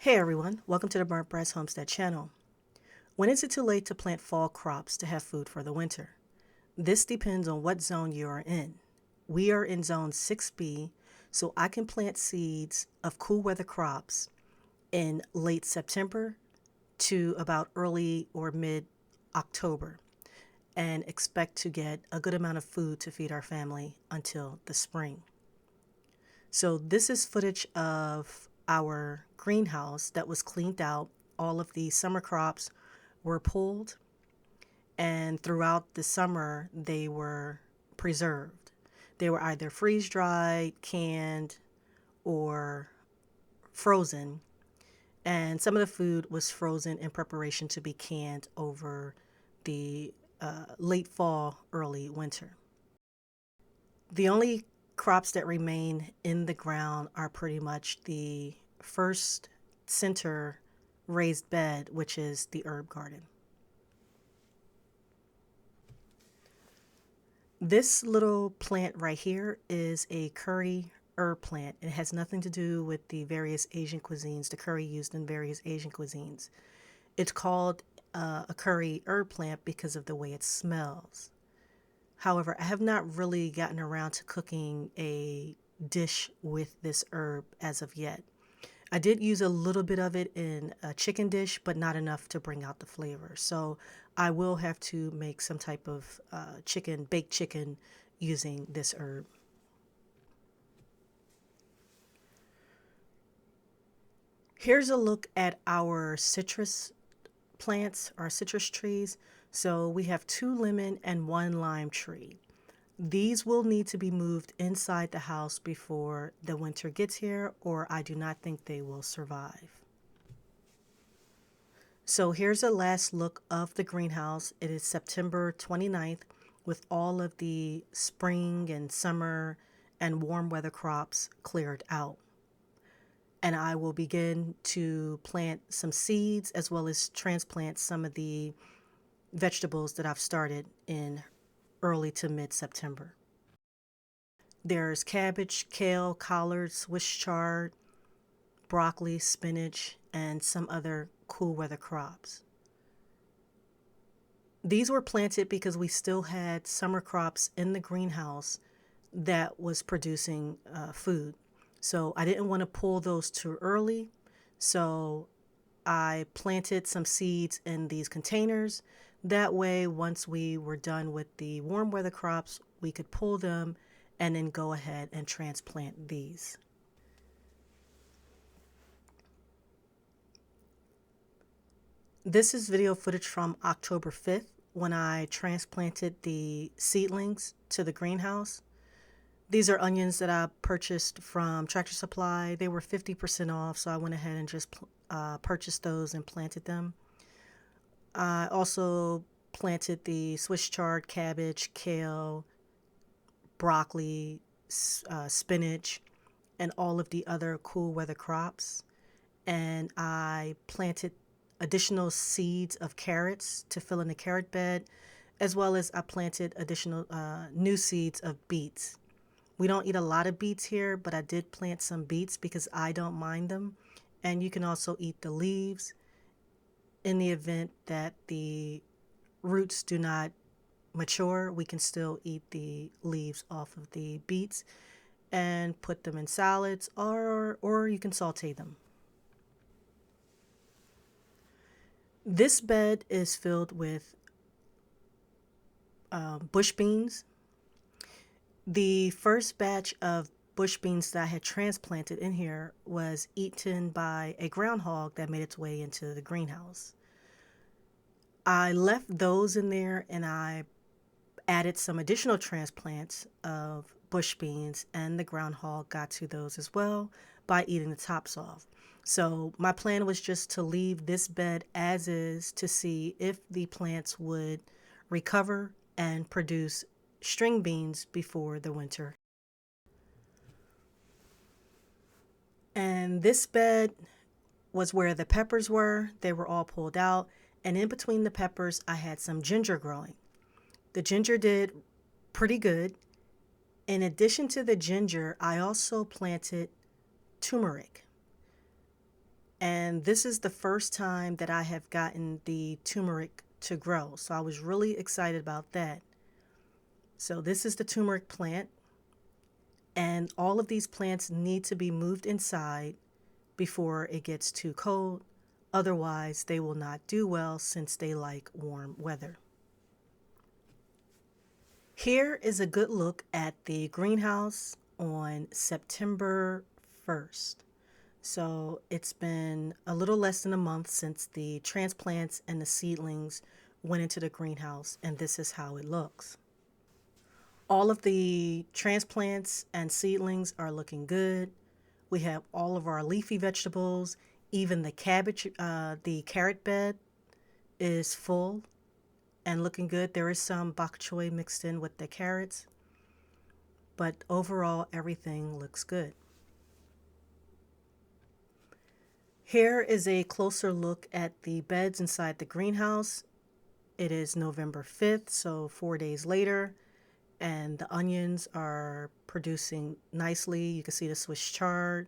Hey everyone, welcome to the Burnt Brass Homestead channel. When is it too late to plant fall crops to have food for the winter? This depends on what zone you are in. We are in zone 6B, so I can plant seeds of cool weather crops in late September to about early or mid October and expect to get a good amount of food to feed our family until the spring. So this is footage of our greenhouse that was cleaned out. All of the summer crops were pulled, and throughout the summer they were preserved. They were either freeze dried, canned, or frozen, and some of the food was frozen in preparation to be canned over the late fall, early winter. The only crops that remain in the ground are pretty much the first center raised bed, which is the herb garden. This little plant right here is a curry herb plant. It has nothing to do with the various Asian cuisines, the curry used in various Asian cuisines. It's called a curry herb plant because of the way it smells. However, I have not really gotten around to cooking a dish with this herb as of yet. I did use a little bit of it in a chicken dish, but not enough to bring out the flavor. So I will have to make some type of baked chicken using this herb. Here's a look at our citrus plants, our citrus trees. So we have 2 lemon and 1 lime tree. These will need to be moved inside the house before the winter gets here, or I do not think they will survive. So here's a last look of the greenhouse. It is September 29th with all of the spring and summer and warm weather crops cleared out. And I will begin to plant some seeds as well as transplant some of the vegetables that I've started in early to mid-September. There's cabbage, kale, collards, Swiss chard, broccoli, spinach, and some other cool weather crops. These were planted because we still had summer crops in the greenhouse that was producing food. So I didn't want to pull those too early. So I planted some seeds in these containers. That way, once we were done with the warm weather crops, we could pull them and then go ahead and transplant these. This is video footage from October 5th when I transplanted the seedlings to the greenhouse. These are onions that I purchased from Tractor Supply. They were 50% off, so I went ahead and just purchased those and planted them. I also planted the Swiss chard, cabbage, kale, broccoli, spinach, and all of the other cool weather crops. And I planted additional seeds of carrots to fill in the carrot bed, as well as I planted additional new seeds of beets. We don't eat a lot of beets here, but I did plant some beets because I don't mind them. And you can also eat the leaves in the event that the roots do not mature. We can still eat the leaves off of the beets and put them in salads, or you can saute them. This bed is filled with bush beans. The first batch of bush beans that I had transplanted in here was eaten by a groundhog that made its way into the greenhouse. I left those in there and I added some additional transplants of bush beans, and the groundhog got to those as well by eating the tops off. So my plan was just to leave this bed as is to see if the plants would recover and produce string beans before the winter. And this bed was where the peppers were. They were all pulled out. And in between the peppers, I had some ginger growing. The ginger did pretty good. In addition to the ginger, I also planted turmeric. And this is the first time that I have gotten the turmeric to grow. So I was really excited about that. So this is the turmeric plant. And all of these plants need to be moved inside before it gets too cold. Otherwise, they will not do well since they like warm weather. Here is a good look at the greenhouse on September 1st. So it's been a little less than a month since the transplants and the seedlings went into the greenhouse, and this is how it looks. All of the transplants and seedlings are looking good. We have all of our leafy vegetables, even the cabbage, the carrot bed is full and looking good. There is some bok choy mixed in with the carrots, but overall everything looks good. Here is a closer look at the beds inside the greenhouse. It is November 5th, so 4 days later, and the onions are producing nicely. You can see the Swiss chard.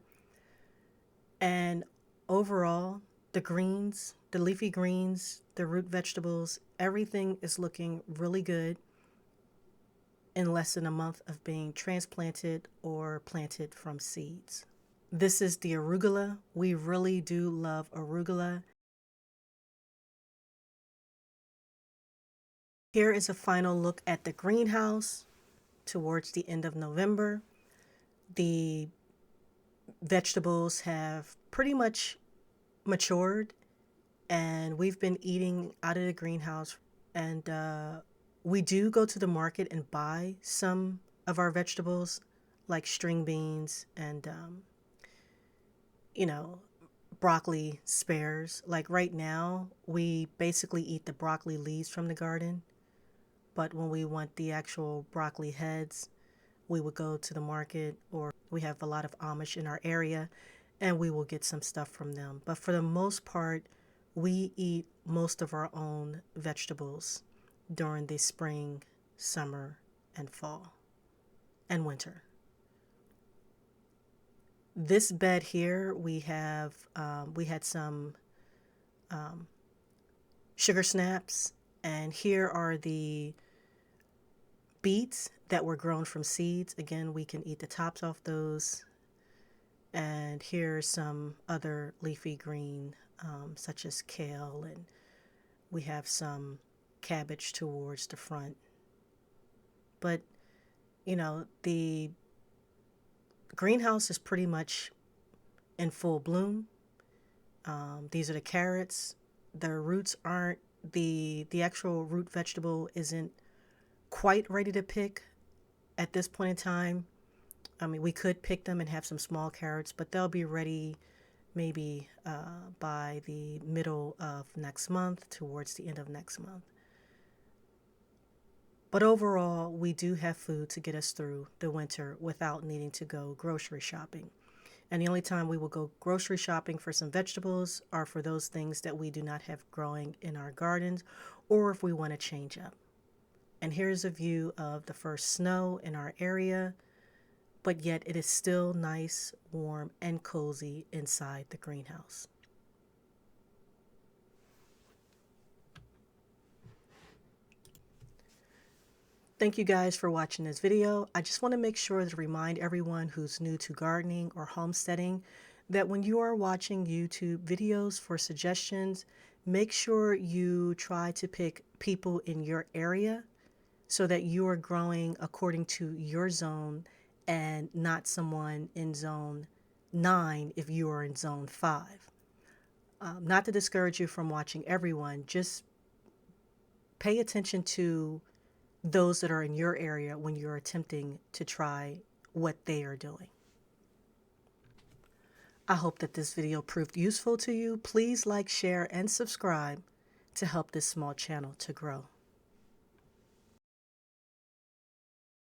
And overall, the greens, the leafy greens, the root vegetables, everything is looking really good in less than a month of being transplanted or planted from seeds. This is the arugula. We really do love arugula. Here is a final look at the greenhouse towards the end of November. The vegetables have pretty much matured, and we've been eating out of the greenhouse. And we do go to the market and buy some of our vegetables, like string beans and broccoli spares. Like right now, we basically eat the broccoli leaves from the garden, but when we want the actual broccoli heads, we would go to the market, or we have a lot of Amish in our area, and we will get some stuff from them. But for the most part, we eat most of our own vegetables during the spring, summer, and fall, and winter. This bed here, we had some sugar snaps, and here are the beets that were grown from seeds. Again, we can eat the tops off those. And here's some other leafy green, such as kale, and we have some cabbage towards the front. But, the greenhouse is pretty much in full bloom. These are the carrots. The roots aren't, the actual root vegetable isn't quite ready to pick at this point in time. I mean, we could pick them and have some small carrots, but they'll be ready maybe by the middle of next month, towards the end of next month. But overall, we do have food to get us through the winter without needing to go grocery shopping. And the only time we will go grocery shopping for some vegetables are for those things that we do not have growing in our gardens, or if we want to change up. And here's a view of the first snow in our area, but yet it is still nice, warm, and cozy inside the greenhouse. Thank you guys for watching this video. I just want to make sure to remind everyone who's new to gardening or homesteading that when you are watching YouTube videos for suggestions, make sure you try to pick people in your area so that you are growing according to your zone and not someone in zone 9 if you are in zone 5. Not to discourage you from watching everyone, just pay attention to those that are in your area when you're attempting to try what they are doing. I hope that this video proved useful to you. Please like, share, and subscribe to help this small channel to grow.